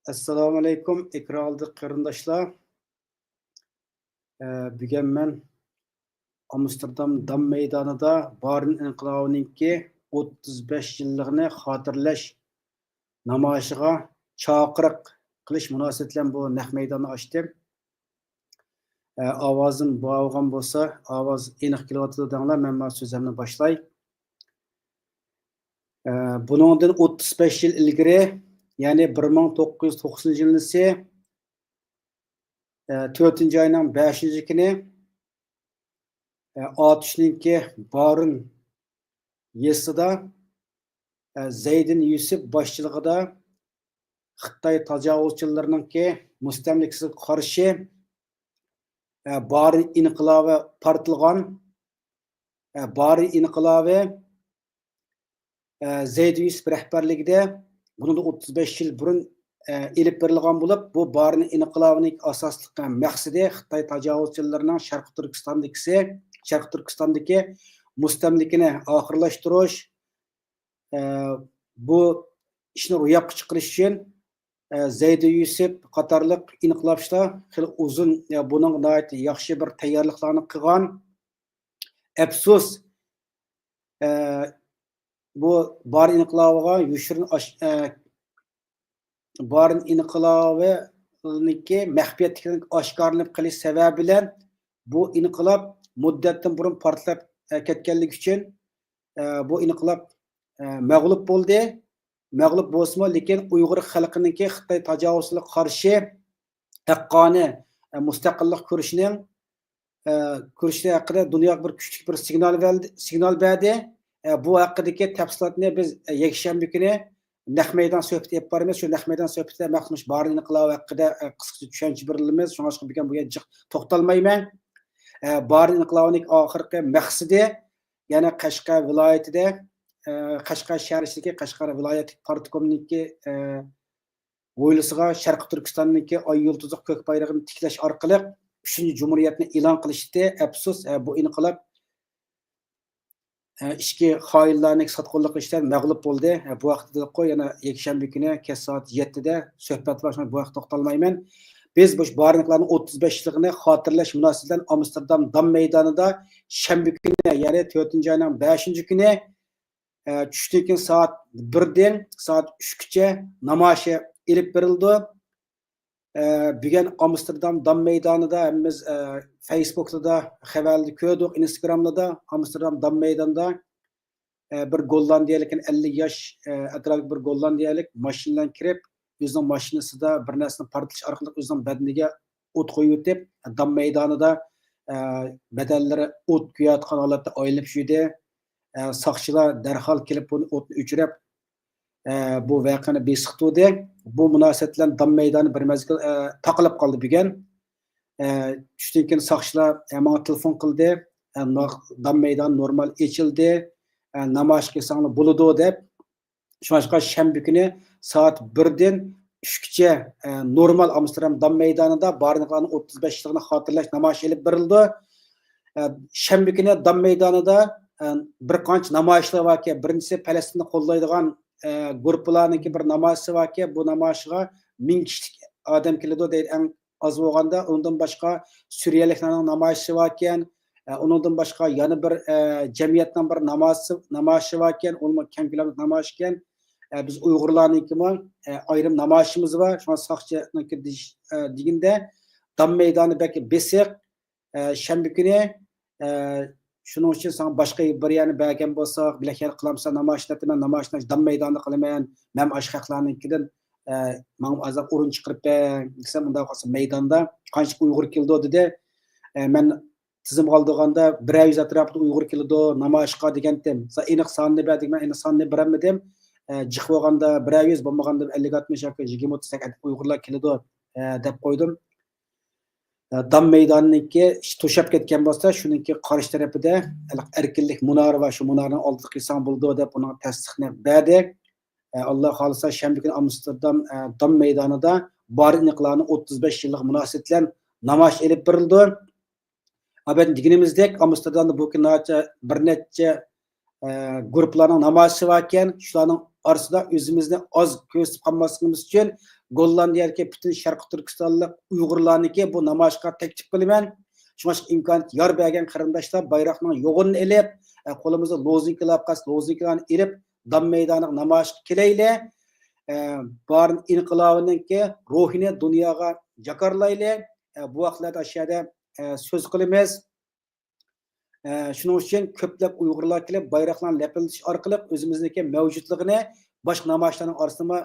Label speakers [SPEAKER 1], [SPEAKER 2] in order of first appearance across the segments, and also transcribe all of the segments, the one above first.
[SPEAKER 1] Assalomu alaykum, ikromli qarindoshlar. Bugun men Amsterdam Dam maydonida Barin inqilobininki 35 yilligini xotirlash namoyishiga chaqiriq qilish munosabati bilan bu naq maydonni ochdim. Ovozim bo'lgan bo'lsa, ovoz aniq kelyapti denglar, men bu so'zimni boshlay. Buningdan 35 yil ilgari, ya'ni 1990-yilnisi 4-oyning 5-kuni Atishninki Barin yesida Zeydin Yusuf boshchiligida Xitoy tajovuzchilarininki mustamlikasiga qarshi Barin inqilobi portilgan. Barin inqilobi Zeyd Yusuf rahbarligida bundan 35 yil burun elib berilgan bo'lib, bu Barin inqilobining asosli maqsadi Xitoy tajovuzchilarining Sharq Turkistondagi mustamlikini oxirlashtirish, bu ishni ro'yobga chiqarish uchun Zeyd Yusuf qatorliq inqilobchilar xil uzun buning yaxshi bir tayyorliklarni qilgan. Afsus, bu Barin inqilobiga yushirin Barin inqilobininki maxfiyatlikni oshkorlanib qilish sababi bilan bu inqilob muddatdan burun portlab ketganligi uchun bu inqilob mag'lub bo'ldi. Mag'lub bo'lsa-mu, lekin Uyg'ur xalqininki Xitoy tajovuzchiga qarshi haqqoniy mustaqillik kurishning haqida dunyoga bir kuchli bir signal berdi. Bu haqidagi tafsilotni biz yakshanba kuni naq maydon suhbati olib boramiz. Shu naq maydon suhbatida maqsad Barin inqilobi haqida qisqacha tushuncha beramiz. Shunga bugun bu yerga to'xtalmayman. Barin inqilobining oxirgi maqsadi yana Qashqar viloyatida Qashqar shahridagi Qashqar viloyati partikomininki o'ylisiga Sharq Turkistonniki oy yulduzi ko'k bayrog'ini tiklash orqali 3-jumuriyatni e'lon qilishdi. Afsus, bu inqilob ishki xoinlarning sotqinlik qilishdan mag'lub bo'ldi. Bu vaqtda qo'y yana yakshanba kuni kech soat 7 da suhbat boshlanadi. Bu vaqtda to'xtalmayman. Biz bu Barinlarning 35 yilligini xotirlash munosabati bilan Amsterdam Dam maydonida shanba kuni, ya'ni 4-oyning 5-kuni tushdan soat 1 dan soat 3gacha namoyish elib berildi. Bugun Amsterdam Dam maydonida biz Facebook'da xabarni ko'rdik, Instagram'da Amsterdam Dam maydonida bir Gollandiyalik 50 yosh atrofli bir Gollandiyalik mashinadan kirib, o'zining mashinasida bir narsani portlash orqali o'zining badaniga o't qo'yib o'tib, Dam maydonida badallari o't kuyayotgan holatda aylanib yurdi. Soqchilar darhol kelib buni o'tni o'chirib bu voqeani besiqtirdi. Bu munosabat bilan Dam maydoni bir mezgil taqilib qoldi bugun. Tushdan keyin soqchilar menga telefon qildi. Dam maydoni normal ochildi. Namoyish qilsanglar bo'ladi deb. Shunga shanba kuni soat 1 dan 3gacha normal Amsterdam Dam maydonida Barinlarning 35 yilligini xotirlash namoyishi olib berildi. Shanba kuni Dam maydonida bir qancha namoyishlar bor ki, birinchisi Falastinni qo'llaydigan guruhlarningki bir namoyishi bor ki, bu namoyishga 1000 kishilik odam keladi deydi eng az bo'lganda. Undan boshqa Suriyaliklarning namoyishi bor ekan, undan boshqa yana bir jamiyatning bir namoyishi bor ekan, uni kam kilometr namoyish ekan. Biz Uyg'urlarningki ayrim namoyishimiz bor. Shuna soqchininki deganda Dam maydoni baki besiq shanba kuni shuning uchun sen boshqa bir yana bergan bo'lsa, bilakar qilamsan namoyishni, namoyishni Dam maydonida qilaman. Men ashqaqlarnikidan men azab o'rin chiqarib desam, unda qolsa maydonda qancha Uyg'ur keldi dedi. Men tizim oldiganda 100 atrofida Uyg'ur keldi namoyishga degandim. Aniq sonni berdik, men aniq sonni bermadim. Jiq bo'lganda 100, bo'lmaganda 50-60 yoki 20-30 Uyg'urlar keldi deb qo'ydim. Dam maydonininki to'shab ketgan bo'lsa, shuningki qarshi tarafida erkinlik munori va shu munorani oldida qilsam bo'ldi deb uni tasdiqni berdi. Alloh xolisa shanba kuni Amsterdam Dam maydonida Barin inqilobining 35 yillik munosabati bilan namoyish olib berildi. Abat deganimizdek Amsterdamda bu kungacha bir necha guruhlarning namoyishi bor ekan. Shularning orasida o'zimizni oz ko'rsatib qolmasligimiz uchun Gollandiyadagi butun Sharqi Turkistonlik Uyg'urlarniki bu namoyishga taklif qilaman. Shunga imkoniyat yor bergan qarindoshlar bayroqning yo'g'ini ilib, qo'limizda lozinkalarni ilib, Dam maydoniga namoyishga kelayli. Barın inqilobininki ruhini dunyoga jakarlayli. Bu vaqtlarda aşağıda söz qilamiz. Shuning uchun ko'plab Uyg'urlar kelib bayroqlarni lapildish orqali o'zimizniki mavjudligini boshqa namoyishlarning orasida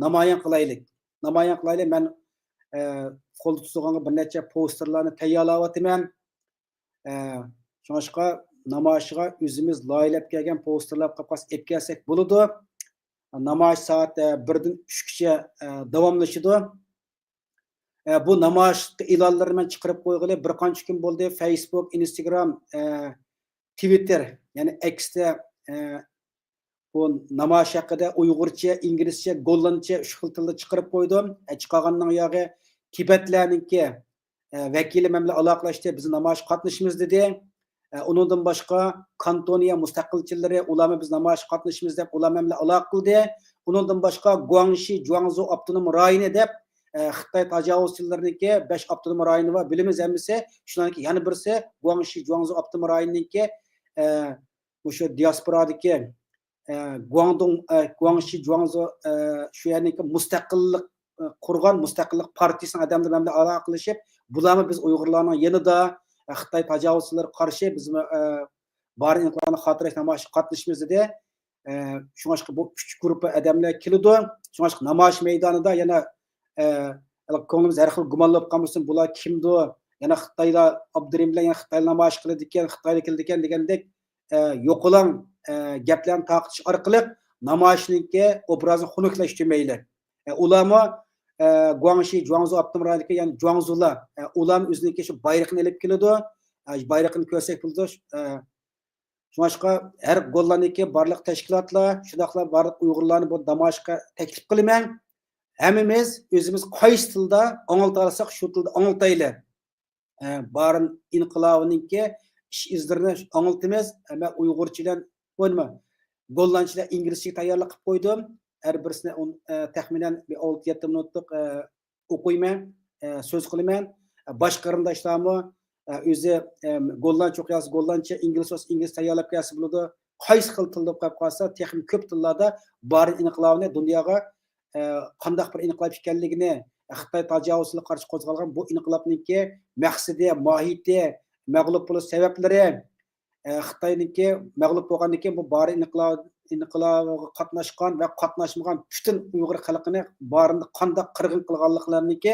[SPEAKER 1] namoyon qilaylik. Men qo'lda tutgan bir necha posterlarni tayyorlayapman. Shunga namoyishga o'zimiz loyilab kelgan posterlar qapqas olib kelsak bo'ladi. Namoyish soat 1dan 3gacha davomlashadi. Bu namoyish e'lonlarini men chiqarib qo'yg'ili bir qancha kun bo'ldi. Facebook, Instagram, Twitter, ya'ni X'da bu namoyish haqida Uyg'urcha, inglizcha, gollandcha uch xil tilda chiqarib qo'ydim. Chiqarganning yog'i Tibetlarningki vakili bilan aloqalashdi, biz namoyish qatnashimiz dedi. Undan boshqa Kantoniya mustaqilchilari ularni biz namoyish qatnashimiz deb ular bilan aloqa qildi. Undan boshqa Guangxi, Guangzhou avtonom rayoni deb Xitoy tajovuzchilariniki 5 avtonom rayoni va bilimiz hammasi, shundan yana birisi Guangxi, Guangzhou avtonom rayoniniki o'sha diasporadagi Guangdong, Guangxi, Guangzhou shu yerniki mustaqillik qurgan mustaqillik partiyasining odamlari bilan aloqa qilishib, bularni biz Uyg'urlarning yanida Xitoy tajovuzchilari qarshi biz bor inqilobni xotirash namoyishga qatnashimiz dedi. Shunga bu 3 guruh odamlar keldi. Shunga namoyish maydonida yana ko'nglimiz har xil gumonlab qolmasin, bular kimdi? Yana Xitoylar Abdurim bilan Xitoy namoyish qildi ekan, Xitoyga keldi ekan degandek yo'qolan gaplarni taqitish orqali namoyishninki obrazini xunuklash demayli. Ularni Guangxi, Guangzhou avtonom rayonidagi, ya'ni Guangzhoular, ular o'zininki shu bayroqni olib keladi. Bayroqni ko'rsak bo'ldi. Shunga har gollandagi barliq tashkilotlar, shundaqlar barliq Uyg'urlarni bu namoyishga taklif qilaman. Hammamiz o'zimiz qaysi tilda anglata olsak, shu tilda anglataylik. Barın inqilobininki ish izlarini anglatamiz. Men Uyg'urchadan bo'lma, gollandchadan inglizchaga tayyorlab qilib qo'ydim. Her birisine taxminan 6-7 minutlik o'qiyman, so'z qilaman. Boshqa qarindoshlarmi o'zi gollandcha o'qiyapti, gollandcha, ingliz tayyorlab kelsa bo'ladi. Qaysi xil tilda o'qib qolsa, texnik ko'p tillarda bor inqilobni dunyoga qanday bir inqilob ekanligini, Xitoy tajovuzchiga qarshi qo'zg'algan bu inqilobniki maqsadi, mohiyati, mag'lub bo'lish sabablari, Xitoyniki mag'lub bo'lgandan keyin bu bor inqilobga qatnashgan va qatnashmagan butun Uyg'ur xalqini borini qanday qirg'in qilganliklariniki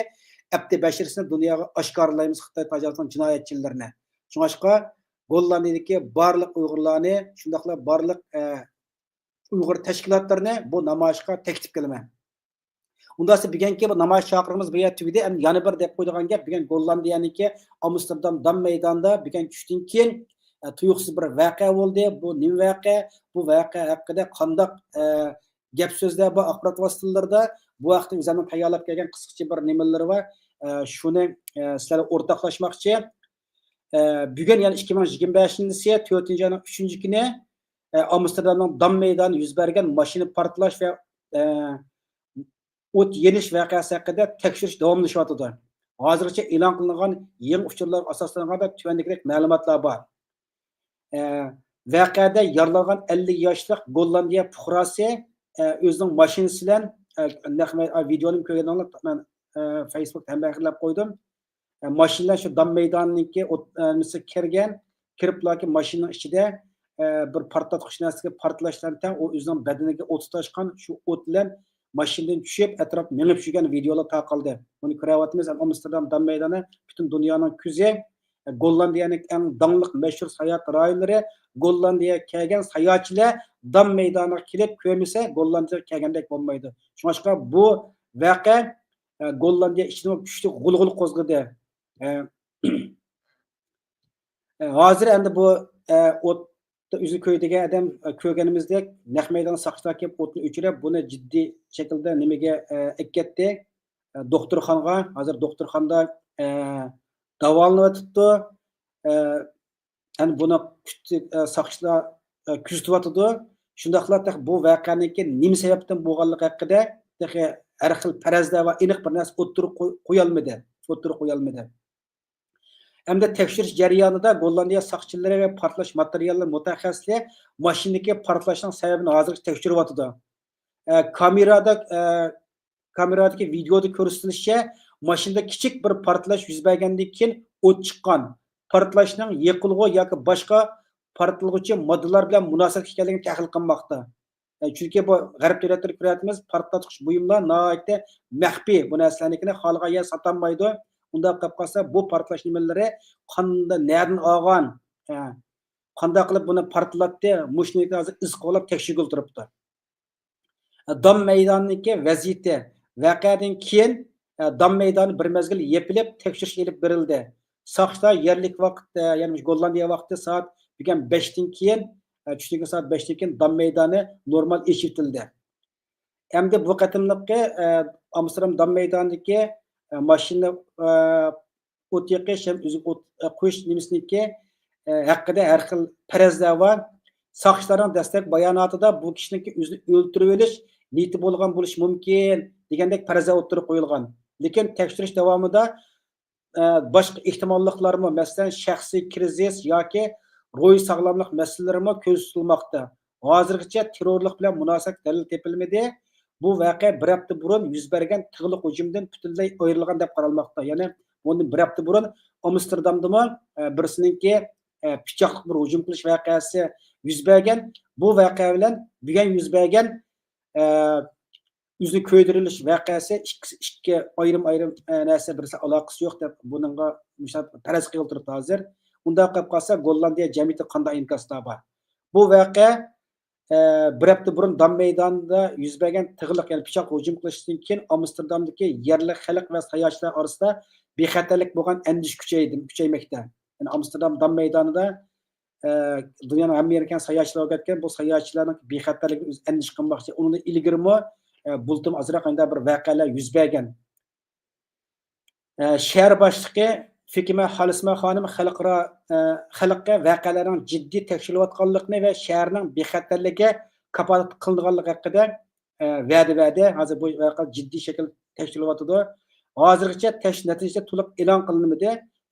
[SPEAKER 1] abdi bashirsini dunyoga oshkorlaymiz, Xitoy tajovuzchining jinoyatchilarini. Shunga Gollandiyadagi barliq Uyg'urlarni, shundaqla barliq Uyg'ur tashkilotlarini bu namoyishga taklif qilaman. Undasi bugungi bu namoyish chaqirig'imiz bu yerda tugadi. Yana bir deb qo'ydigan gap, bugun Gollandiyaniki Amsterdam Dam maydonida bugun tushdan keyin tuyuqsiz bir voqea bo'ldi. Bu nima voqea? Bu voqea haqida qanday gap so'zlar bor axborot vositalarida, bu vaqtda o'zimning tayyorlab kelgan qisqacha bir nimalari va shuni sizlarga o'rtoqlashmoqchi. Bugun ya'ni 2025-yil 4-oyning 3-kuni Amsterdamning Dam maydonida yuz bergan mashina portlash va o't yenish voqeasi haqida tekshirish davomlashyapti. Hozircha e'lon qilingan yangi uchurlar asoslanganda tuvandagidek ma'lumotlar bor. Voqeada yaralangan 50 yoshli Gollandiya fuqarosi o'zining mashinasi bilan videoni ko'rganlar men Facebookda ham baqirlab qo'ydim. Mashinalar shu Dam maydonininki o'tmisi kiriblarki mashinaning ichida bir portlatqich narsaga portlashdan u o'zining badaniga o't tutashgan, shu o't bilan mashinadan tushib atrof minib yurgan videolar tarqaldi. Buni ko'ryapmiz. Amsterdam Dam maydoni butun dunyoning ko'zi. Gollandiyaning eng dangliq mashhur sayohat rayonlari, Gollandiyaga kelgan sayohatchilar Dam maydoniga kelib ko'rmasa, Gollandiyaga kelgandek bo'lmaydi. Shunga bu voqea Gollandiya ichida kuchli g'ulg'ul qo'zg'adi. Hozir endi bu o'tda o'zi ko'ydigan odam ko'rganimizdek naq maydon saqchilar kelib o'tni o'chirib, buni jiddiy shaklda nimaga ekkatdi? Doktorxonaga, hozir doktorxonada davolanayotibdi. Yani buni saqchilar kuzatyapti. Shundaqla bu voqeaning nima sababdan bo'lganligi haqida har xil farazlar va aniq bir narsa o'ttirib qo'yolmadi. Hamda tekshirish jarayonida Gollandiya soqchilari va portlash materiallar mutaxassislari mashinadagi portlashning sababini hozircha tekshiryapti. Kameradagi videoda ko'rsatilishicha, mashinada kichik bir portlash yuz bergandan keyin o't chiqqan. Portlashning yiqilg'i yoki boshqa portlovchi moddalar bilan munosabat ekanligini tahlil qilmoqda. Chunki bu g'arb davlatlari ko'ryapmiz, portlatgich buyumlar nihoyatda maxfiy, bu narsalarnikini xalqqa yer sotilmaydi. Unda qilib qolsa, bu portlash nimalari qanday nerdan olgan, qanday qilib buni portlatdi, mushni hozir iz qo'lab tekshirib turibdi. Dam maydonidagi vaziyati voqeadan keyin dam maydoni bir mezgil yepilib tekshirish elib berildi. Soqchilar yerlik vaqt, ya'ni Gollandiya vaqti soat 5dan keyin, tushlik soat 5dan keyin dam maydoni normal eshitildi. Endi bu qatimliqqa Amsterdam dam maydonidagi mashina o't yoqish ham o'zi o't qo'yish nimasiniki haqida har xil farazlar bor. Soqchilarning dastlabki bayonotida bu kishiniki o'zini o'ltirib olish niyati bo'lgan bo'lishi mumkin degandek farazlar o'tirib qo'yilgan. Lekin tekshirish davomida boshqa ehtimolliklarmi, masalan, shaxsiy krizis yoki ruhiy sog'lomlik masalalarimi ko'z tutilmoqda. Hozirgacha terrorlik bilan munosabat dalil topilmadi. Bu voqea bir hafta burun yuz bergan tig'liq hujumdan butunlay ayrilgan deb qaralmoqda. Ya'ni bundan bir hafta burun Amsterdamda birsiniki pichoqli bir hujum qilish voqeasi yuz bergan. Bu voqea bilan bugun yuz bergan yuzni ko'ydirilish voqeasi ikki ayrim narsa birisi aloqasi yo'q deb buningga faraz qilib turibdi hozir. Unda qilib qolsa Gollandiya jamiyati qanday inkosda bor. Bu voqea bir hafta burun dam maydonida yuz bergan tig'liq, ya'ni pichoq hujum qilishdan keyin Amsterdamdagi yerlik xalq va sayohatchilar orasida bexatarlik bo'lgan andish kuchaymoqda. Ya'ni Amsterdam dam maydonida dunyoning hamma yeridan sayohatchilar ketgan, bu sayohatchilarning bexatarligini o'z andish qilmoqchi. Uni ilgirmi bultim azroq qanday bir voqealar yuz bergan. Shahar boshlig'i Fikima Halisma xonim xalqqa voqealarning jiddiy tekshirilayotganligini va shaharning bexatarligiga kafolat qilinganligi haqida va'da berdi. Hozir bu voqea jiddiy shaklda tekshirilyapti. Hozirgacha tekshirish natijasi to'liq e'lon qilinmadi.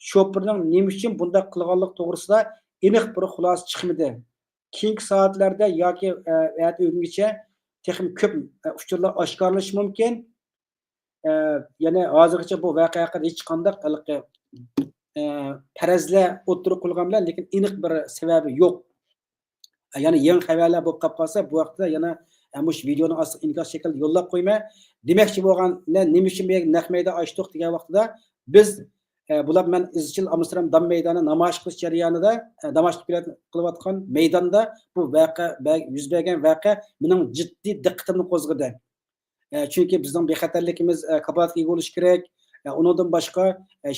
[SPEAKER 1] Shoferning nima uchun bunday qilganlik to'g'risida aniq bir xulosa chiqmadi. Keyingi soatlarda yoki o'yingacha texnik ko'p uchurlar oshkorlanishi mumkin. Ya'ni hozirgacha bu voqea haqida hech qanday farazlar o'tirib qo'yilgan bilan, lekin aniq bir sababi yo'q. Ya'ni yangi xabarlar bo'lib qolsa, bu vaqtda yana mush videoni ostiga inkas shaklda yo'llab qo'yma. Demoqchi bo'lgan nima uchun bu naq maydon ochdik degan vaqtida biz bular men izchil Amsterdam dam maydoni namoyish qilish jarayonida namoyish qilayotgan maydonda bu voqea yuz bergan voqea mening jiddiy diqqatimni qo'zg'adi. Chunki bizning bexatarligimiz kafolatga ega bo'lish kerak. Undan boshqa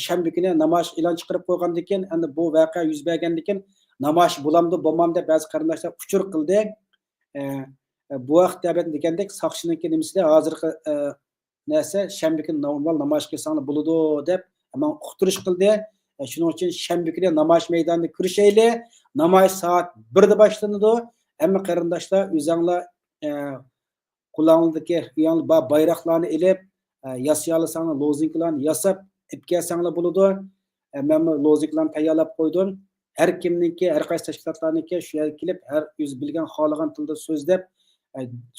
[SPEAKER 1] shanba kuni namoyish e'lon chiqarib qo'ygandan keyin endi bu voqea yuz bergandan keyin namoyish bo'lamdi, bo'lmamdi ba'zi qarindoshlar uchur qildi. Bu vaqtda degandek soqchiniki nimasida hozirgi narsa shanba kuni normal namoyish qilsanglar bo'ladi deb men uqtirish qildi. Shuning uchun shanba kuni namoyish maydonida ko'rishayli. Namoyish soat 1da boshlanadi. Hamma qarindoshlar o'zinglar qo'linglardagi bayroqlarni ilib, yasayalasanglar, lozinklarni yasab, ipkasanglar bo'ladi. Men lozinklarni tayyorlab qo'ydim. Har kimniki, har qaysi tashkilotlarniki shu yerga kelib, har o'z bilgan, xohlagan tilda so'zlab,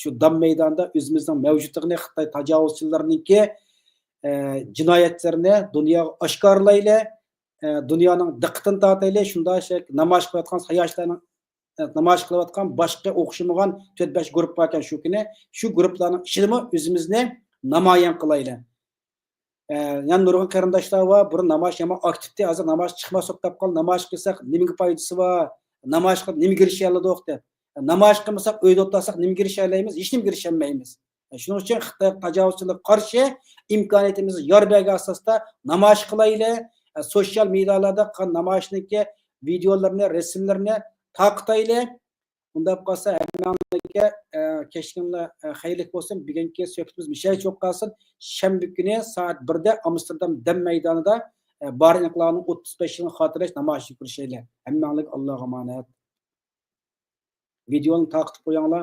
[SPEAKER 1] shu dam maydonida o'zimizning mavjudligini, Xitoy tajovuzchilarininki jinoyatlarini dunyoga oshkorlayli, dunyoning diqqatini tortayli, shunday namoyish qilayotgan sayohatchilarning namoyish qilayotgan boshqa o'xshamagan 4-5 guruh bor ekan shu kuni. Shu guruhlarning ishini o'zimizni namoyon qilayli. Yana nurg'un qarindoshlar va burun namoyish yomon aktivdi. Hozir namoyish chiqmasa deb qol, namoyish qilsak nimaga foydasi bor? Namoyish qilib nimaga erishalaydik deb. Namoyish qilmasak uyda o'tirsak nimaga erishalaymiz? Hech nimaga erishamaymiz. Shuning uchun Xitoy tajovuzchilarga qarshi imkoniyatimizni yor bergan asosda namoyish qilayli. Sosyal medialarda namoyishniki videolarni, rasmlarni taqtayli. Unda qolsa hammaga kechqurunlar xayrli bo'lsin. Bugungi suhbatimiz mishay cho'q qolsin. Shanba kuni soat 1da Amsterdam dam maydonida bar inqilobining 35 yilini xotirlash namoyishi ko'rishayli. Hammaga Allohga omonat. Videoni taqib qo'yinglar.